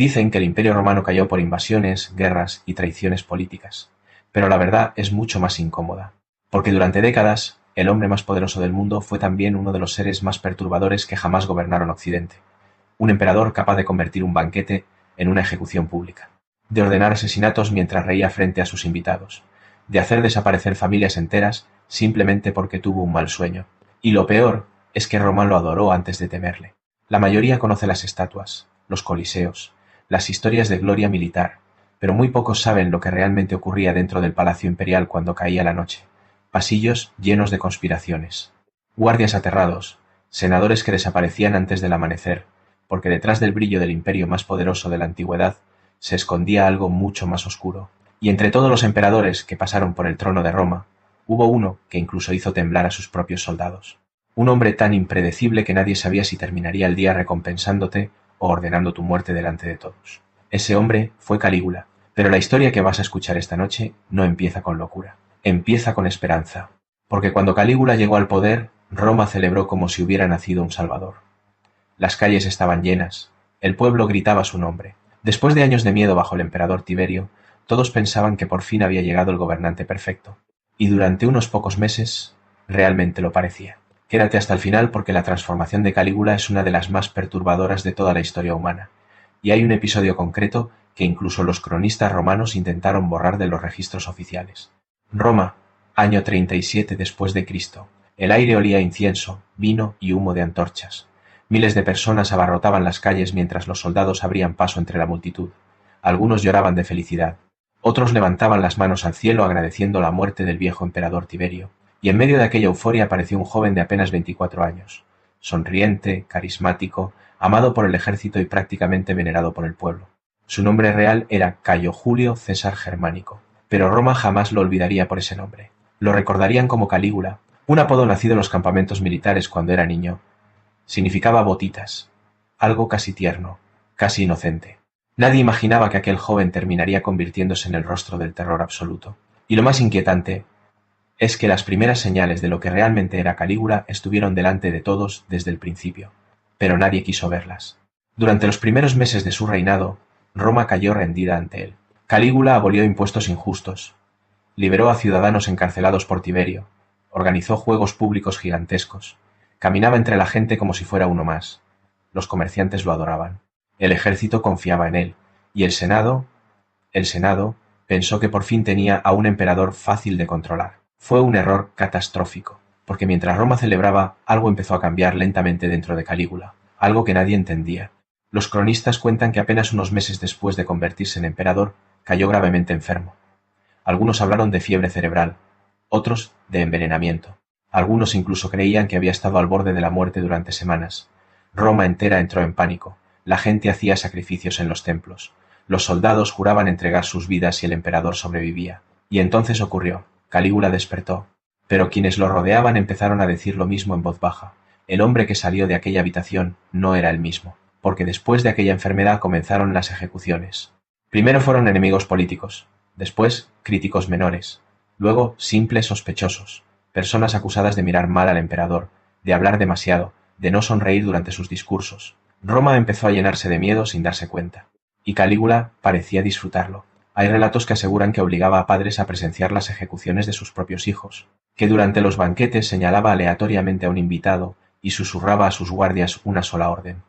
Dicen que el Imperio Romano cayó por invasiones, guerras y traiciones políticas, pero la verdad es mucho más incómoda, porque durante décadas el hombre más poderoso del mundo fue también uno de los seres más perturbadores que jamás gobernaron Occidente, un emperador capaz de convertir un banquete en una ejecución pública, de ordenar asesinatos mientras reía frente a sus invitados, de hacer desaparecer familias enteras simplemente porque tuvo un mal sueño. Y lo peor es que Roma lo adoró antes de temerle. La mayoría conoce las estatuas, los coliseos, las historias de gloria militar, pero muy pocos saben lo que realmente ocurría dentro del Palacio Imperial cuando caía la noche. Pasillos llenos de conspiraciones, guardias aterrados, senadores que desaparecían antes del amanecer, porque detrás del brillo del imperio más poderoso de la antigüedad se escondía algo mucho más oscuro. Y entre todos los emperadores que pasaron por el trono de Roma, hubo uno que incluso hizo temblar a sus propios soldados. Un hombre tan impredecible que nadie sabía si terminaría el día recompensándote o ordenando tu muerte delante de todos. Ese hombre fue Calígula, pero la historia que vas a escuchar esta noche no empieza con locura, empieza con esperanza, porque cuando Calígula llegó al poder, Roma celebró como si hubiera nacido un salvador. Las calles estaban llenas, el pueblo gritaba su nombre. Después de años de miedo bajo el emperador Tiberio, todos pensaban que por fin había llegado el gobernante perfecto, y durante unos pocos meses realmente lo parecía. Quédate hasta el final porque la transformación de Calígula es una de las más perturbadoras de toda la historia humana, y hay un episodio concreto que incluso los cronistas romanos intentaron borrar de los registros oficiales. Roma, año 37 después de Cristo. El aire olía a incienso, vino y humo de antorchas. Miles de personas abarrotaban las calles mientras los soldados abrían paso entre la multitud. Algunos lloraban de felicidad. Otros levantaban las manos al cielo agradeciendo la muerte del viejo emperador Tiberio. Y en medio de aquella euforia apareció un joven de apenas 24 años, sonriente, carismático, amado por el ejército y prácticamente venerado por el pueblo. Su nombre real era Cayo Julio César Germánico, pero Roma jamás lo olvidaría por ese nombre. Lo recordarían como Calígula, un apodo nacido en los campamentos militares cuando era niño. Significaba botitas, algo casi tierno, casi inocente. Nadie imaginaba que aquel joven terminaría convirtiéndose en el rostro del terror absoluto. Y lo más inquietante es que las primeras señales de lo que realmente era Calígula estuvieron delante de todos desde el principio, pero nadie quiso verlas. Durante los primeros meses de su reinado, Roma cayó rendida ante él. Calígula abolió impuestos injustos, liberó a ciudadanos encarcelados por Tiberio, organizó juegos públicos gigantescos, caminaba entre la gente como si fuera uno más. Los comerciantes lo adoraban, el ejército confiaba en él, y el Senado pensó que por fin tenía a un emperador fácil de controlar. Fue un error catastrófico, porque mientras Roma celebraba, algo empezó a cambiar lentamente dentro de Calígula, algo que nadie entendía. Los cronistas cuentan que apenas unos meses después de convertirse en emperador, cayó gravemente enfermo. Algunos hablaron de fiebre cerebral, otros de envenenamiento. Algunos incluso creían que había estado al borde de la muerte durante semanas. Roma entera entró en pánico, la gente hacía sacrificios en los templos, los soldados juraban entregar sus vidas si el emperador sobrevivía. Y entonces ocurrió. Calígula despertó, pero quienes lo rodeaban empezaron a decir lo mismo en voz baja. El hombre que salió de aquella habitación no era el mismo, porque después de aquella enfermedad comenzaron las ejecuciones. Primero fueron enemigos políticos, después críticos menores, luego simples sospechosos, personas acusadas de mirar mal al emperador, de hablar demasiado, de no sonreír durante sus discursos. Roma empezó a llenarse de miedo sin darse cuenta, y Calígula parecía disfrutarlo. Hay relatos que aseguran que obligaba a padres a presenciar las ejecuciones de sus propios hijos, que durante los banquetes señalaba aleatoriamente a un invitado y susurraba a sus guardias una sola orden.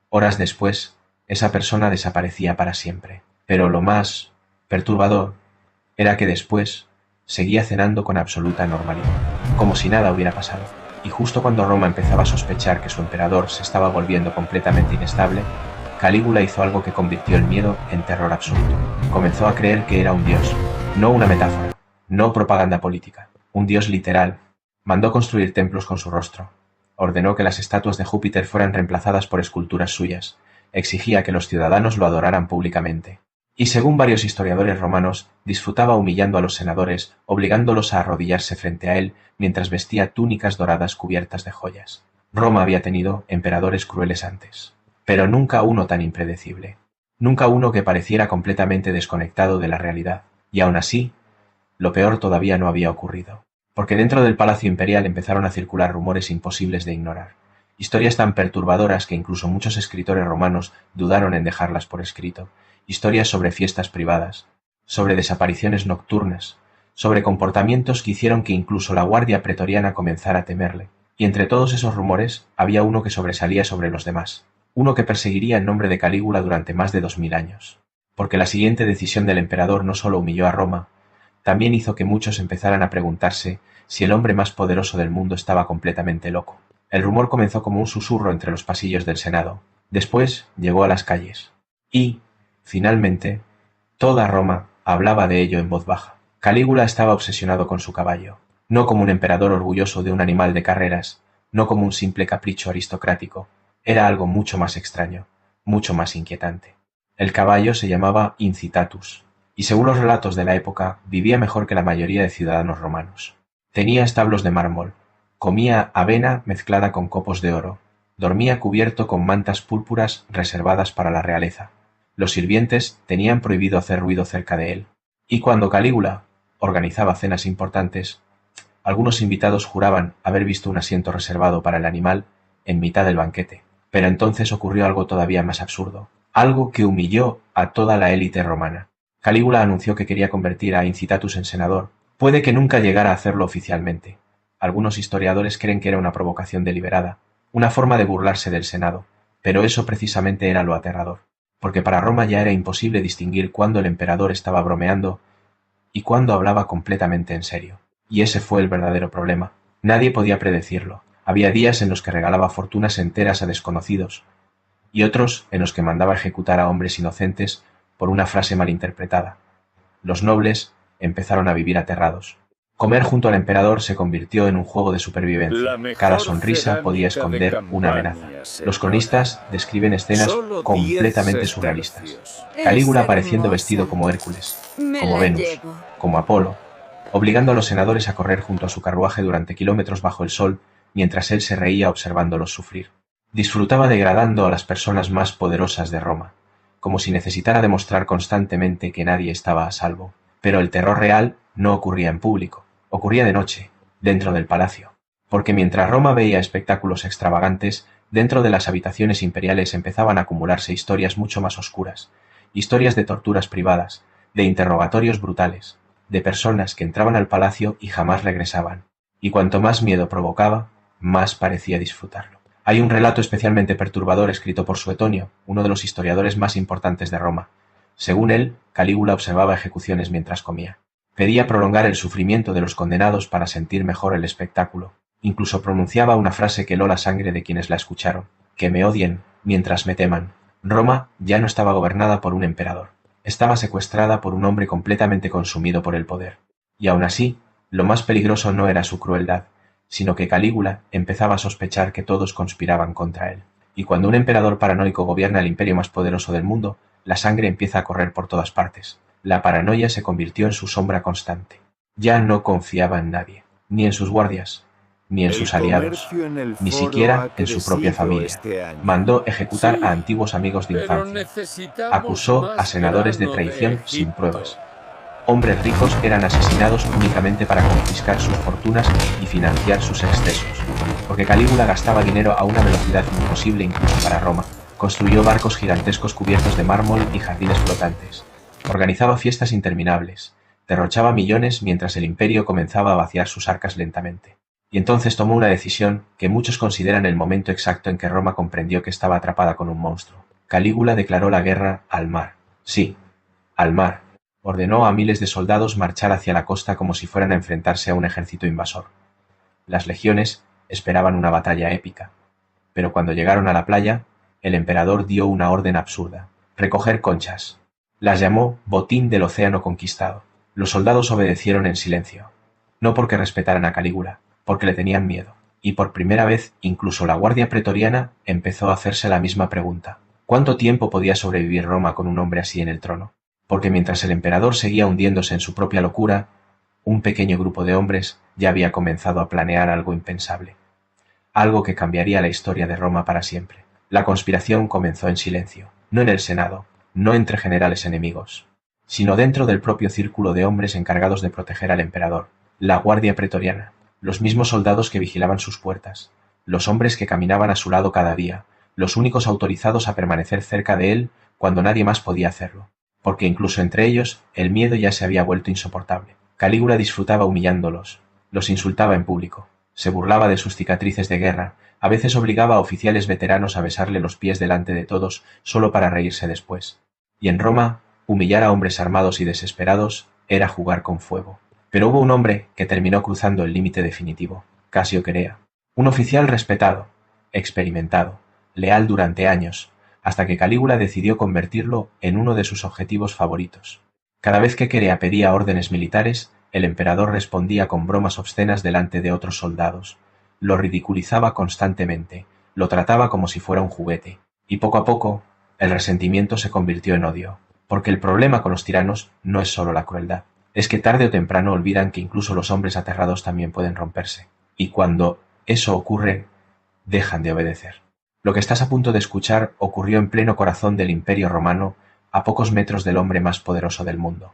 Horas después, esa persona desaparecía para siempre. Pero lo más perturbador era que después seguía cenando con absoluta normalidad, como si nada hubiera pasado. Y justo cuando Roma empezaba a sospechar que su emperador se estaba volviendo completamente inestable, Calígula hizo algo que convirtió el miedo en terror absoluto. Comenzó a creer que era un dios, no una metáfora, no propaganda política, un dios literal. Mandó construir templos con su rostro. Ordenó que las estatuas de Júpiter fueran reemplazadas por esculturas suyas. Exigía que los ciudadanos lo adoraran públicamente. Y según varios historiadores romanos, disfrutaba humillando a los senadores, obligándolos a arrodillarse frente a él mientras vestía túnicas doradas cubiertas de joyas. Roma había tenido emperadores crueles antes, pero nunca uno tan impredecible, nunca uno que pareciera completamente desconectado de la realidad. Y aún así, lo peor todavía no había ocurrido, porque dentro del Palacio Imperial empezaron a circular rumores imposibles de ignorar. Historias tan perturbadoras que incluso muchos escritores romanos dudaron en dejarlas por escrito. Historias sobre fiestas privadas, sobre desapariciones nocturnas, sobre comportamientos que hicieron que incluso la guardia pretoriana comenzara a temerle. Y entre todos esos rumores había uno que sobresalía sobre los demás, uno que perseguiría el nombre de Calígula durante más de 2000 años. Porque la siguiente decisión del emperador no solo humilló a Roma, también hizo que muchos empezaran a preguntarse si el hombre más poderoso del mundo estaba completamente loco. El rumor comenzó como un susurro entre los pasillos del Senado, después llegó a las calles, y, finalmente, toda Roma hablaba de ello en voz baja. Calígula estaba obsesionado con su caballo, no como un emperador orgulloso de un animal de carreras, no como un simple capricho aristocrático, era algo mucho más extraño, mucho más inquietante. El caballo se llamaba Incitatus, y según los relatos de la época, vivía mejor que la mayoría de ciudadanos romanos. Tenía establos de mármol, comía avena mezclada con copos de oro, dormía cubierto con mantas púrpuras reservadas para la realeza. Los sirvientes tenían prohibido hacer ruido cerca de él, y cuando Calígula organizaba cenas importantes, algunos invitados juraban haber visto un asiento reservado para el animal en mitad del banquete. Pero entonces ocurrió algo todavía más absurdo, algo que humilló a toda la élite romana. Calígula anunció que quería convertir a Incitatus en senador. Puede que nunca llegara a hacerlo oficialmente. Algunos historiadores creen que era una provocación deliberada, una forma de burlarse del Senado, pero eso precisamente era lo aterrador, porque para Roma ya era imposible distinguir cuándo el emperador estaba bromeando y cuándo hablaba completamente en serio. Y ese fue el verdadero problema. Nadie podía predecirlo. Había días en los que regalaba fortunas enteras a desconocidos, y otros en los que mandaba ejecutar a hombres inocentes por una frase malinterpretada. Los nobles empezaron a vivir aterrados. Comer junto al emperador se convirtió en un juego de supervivencia. Cada sonrisa podía esconder una amenaza. Los cronistas describen escenas completamente surrealistas. Calígula apareciendo vestido como Hércules, como Venus, como Apolo, obligando a los senadores a correr junto a su carruaje durante kilómetros bajo el sol, mientras él se reía observándolos sufrir. Disfrutaba degradando a las personas más poderosas de Roma, como si necesitara demostrar constantemente que nadie estaba a salvo. Pero el terror real no ocurría en público, ocurría de noche, dentro del palacio. Porque mientras Roma veía espectáculos extravagantes, dentro de las habitaciones imperiales empezaban a acumularse historias mucho más oscuras, historias de torturas privadas, de interrogatorios brutales, de personas que entraban al palacio y jamás regresaban, y cuanto más miedo provocaba, más parecía disfrutarlo. Hay un relato especialmente perturbador escrito por Suetonio, uno de los historiadores más importantes de Roma. Según él, Calígula observaba ejecuciones mientras comía. Pedía prolongar el sufrimiento de los condenados para sentir mejor el espectáculo. Incluso pronunciaba una frase que heló la sangre de quienes la escucharon: que me odien mientras me teman. Roma ya no estaba gobernada por un emperador. Estaba secuestrada por un hombre completamente consumido por el poder. Y aun así, lo más peligroso no era su crueldad, sino que Calígula empezaba a sospechar que todos conspiraban contra él. Y cuando un emperador paranoico gobierna el imperio más poderoso del mundo, la sangre empieza a correr por todas partes. La paranoia se convirtió en su sombra constante. Ya no confiaba en nadie, ni en sus guardias, ni en sus aliados, ni siquiera en su propia familia. Mandó ejecutar a antiguos amigos de infancia. Acusó a senadores de traición sin pruebas. Hombres ricos eran asesinados únicamente para confiscar sus fortunas y financiar sus excesos, porque Calígula gastaba dinero a una velocidad imposible incluso para Roma. Construyó barcos gigantescos cubiertos de mármol y jardines flotantes. Organizaba fiestas interminables. Derrochaba millones mientras el imperio comenzaba a vaciar sus arcas lentamente. Y entonces tomó una decisión que muchos consideran el momento exacto en que Roma comprendió que estaba atrapada con un monstruo. Calígula declaró la guerra al mar. Sí, al mar. Ordenó a miles de soldados marchar hacia la costa como si fueran a enfrentarse a un ejército invasor. Las legiones esperaban una batalla épica, pero cuando llegaron a la playa, el emperador dio una orden absurda: recoger conchas. Las llamó botín del océano conquistado. Los soldados obedecieron en silencio, no porque respetaran a Calígula, porque le tenían miedo. Y por primera vez, incluso la guardia pretoriana empezó a hacerse la misma pregunta: ¿cuánto tiempo podía sobrevivir Roma con un hombre así en el trono? Porque mientras el emperador seguía hundiéndose en su propia locura, un pequeño grupo de hombres ya había comenzado a planear algo impensable, algo que cambiaría la historia de Roma para siempre. La conspiración comenzó en silencio, no en el Senado, no entre generales enemigos, sino dentro del propio círculo de hombres encargados de proteger al emperador, la guardia pretoriana, los mismos soldados que vigilaban sus puertas, los hombres que caminaban a su lado cada día, los únicos autorizados a permanecer cerca de él cuando nadie más podía hacerlo, porque incluso entre ellos el miedo ya se había vuelto insoportable. Calígula disfrutaba humillándolos, los insultaba en público, se burlaba de sus cicatrices de guerra, a veces obligaba a oficiales veteranos a besarle los pies delante de todos solo para reírse después. Y en Roma, humillar a hombres armados y desesperados era jugar con fuego. Pero hubo un hombre que terminó cruzando el límite definitivo, Casio Querea, un oficial respetado, experimentado, leal durante años, hasta que Calígula decidió convertirlo en uno de sus objetivos favoritos. Cada vez que Querea pedía órdenes militares, el emperador respondía con bromas obscenas delante de otros soldados, lo ridiculizaba constantemente, lo trataba como si fuera un juguete, y poco a poco el resentimiento se convirtió en odio, porque el problema con los tiranos no es solo la crueldad, es que tarde o temprano olvidan que incluso los hombres aterrados también pueden romperse, y cuando eso ocurre, dejan de obedecer. Lo que estás a punto de escuchar ocurrió en pleno corazón del Imperio Romano, a pocos metros del hombre más poderoso del mundo.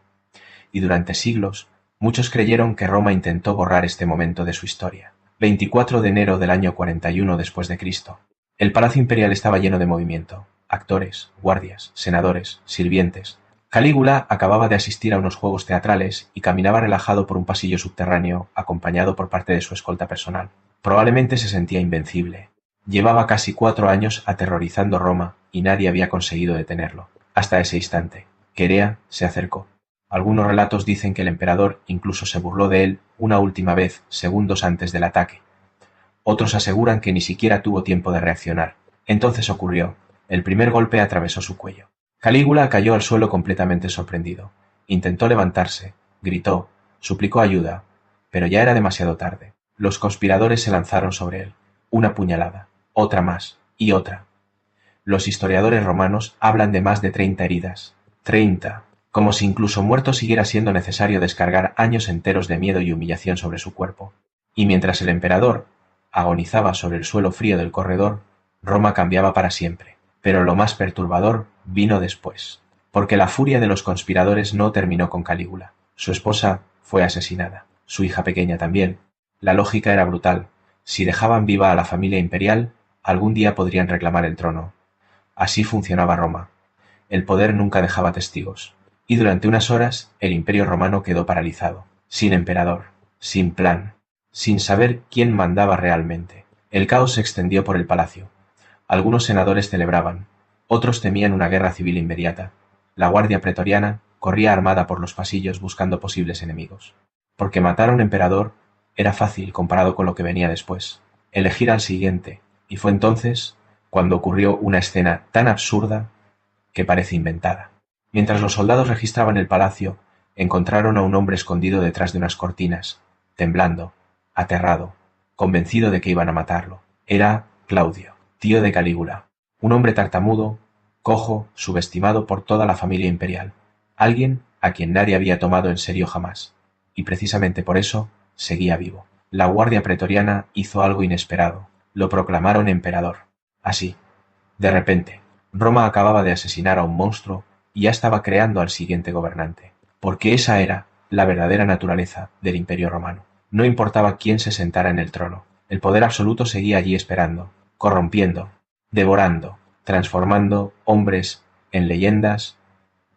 Y durante siglos, muchos creyeron que Roma intentó borrar este momento de su historia. 24 de enero del año 41 después de Cristo. El palacio imperial estaba lleno de movimiento. Actores, guardias, senadores, sirvientes. Calígula acababa de asistir a unos juegos teatrales y caminaba relajado por un pasillo subterráneo, acompañado por parte de su escolta personal. Probablemente se sentía invencible. Llevaba casi 4 años aterrorizando Roma y nadie había conseguido detenerlo. Hasta ese instante. Querea se acercó. Algunos relatos dicen que el emperador incluso se burló de él una última vez, segundos antes del ataque. Otros aseguran que ni siquiera tuvo tiempo de reaccionar. Entonces ocurrió. El primer golpe atravesó su cuello. Calígula cayó al suelo completamente sorprendido. Intentó levantarse, gritó, suplicó ayuda, pero ya era demasiado tarde. Los conspiradores se lanzaron sobre él. Una puñalada, otra más, y otra. Los historiadores romanos hablan de más de 30 heridas. 30. Como si incluso muerto siguiera siendo necesario descargar años enteros de miedo y humillación sobre su cuerpo. Y mientras el emperador agonizaba sobre el suelo frío del corredor, Roma cambiaba para siempre. Pero lo más perturbador vino después, porque la furia de los conspiradores no terminó con Calígula. Su esposa fue asesinada, su hija pequeña también. La lógica era brutal. Si dejaban viva a la familia imperial, algún día podrían reclamar el trono. Así funcionaba Roma. El poder nunca dejaba testigos. Y durante unas horas el Imperio Romano quedó paralizado, sin emperador, sin plan, sin saber quién mandaba realmente. El caos se extendió por el palacio. Algunos senadores celebraban, otros temían una guerra civil inmediata. La guardia pretoriana corría armada por los pasillos buscando posibles enemigos. Porque matar a un emperador era fácil comparado con lo que venía después. Elegir al siguiente, y fue entonces cuando ocurrió una escena tan absurda que parece inventada. Mientras los soldados registraban el palacio, encontraron a un hombre escondido detrás de unas cortinas, temblando, aterrado, convencido de que iban a matarlo. Era Claudio, tío de Calígula, un hombre tartamudo, cojo, subestimado por toda la familia imperial, alguien a quien nadie había tomado en serio jamás, y precisamente por eso seguía vivo. La guardia pretoriana hizo algo inesperado, lo proclamaron emperador. Así, de repente, Roma acababa de asesinar a un monstruo y ya estaba creando al siguiente gobernante, porque esa era la verdadera naturaleza del Imperio Romano. No importaba quién se sentara en el trono, el poder absoluto seguía allí esperando, corrompiendo, devorando, transformando hombres en leyendas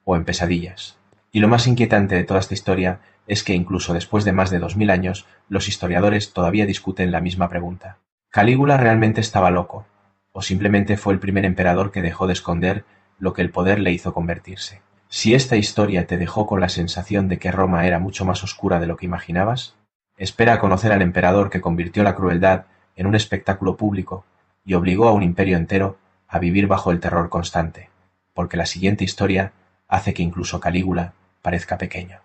o en pesadillas. Y lo más inquietante de toda esta historia es que incluso después de más de 2000 años, los historiadores todavía discuten la misma pregunta. ¿Calígula realmente estaba loco? ¿O simplemente fue el primer emperador que dejó de esconder lo que el poder le hizo convertirse? Si esta historia te dejó con la sensación de que Roma era mucho más oscura de lo que imaginabas, espera a conocer al emperador que convirtió la crueldad en un espectáculo público y obligó a un imperio entero a vivir bajo el terror constante, porque la siguiente historia hace que incluso Calígula parezca pequeño.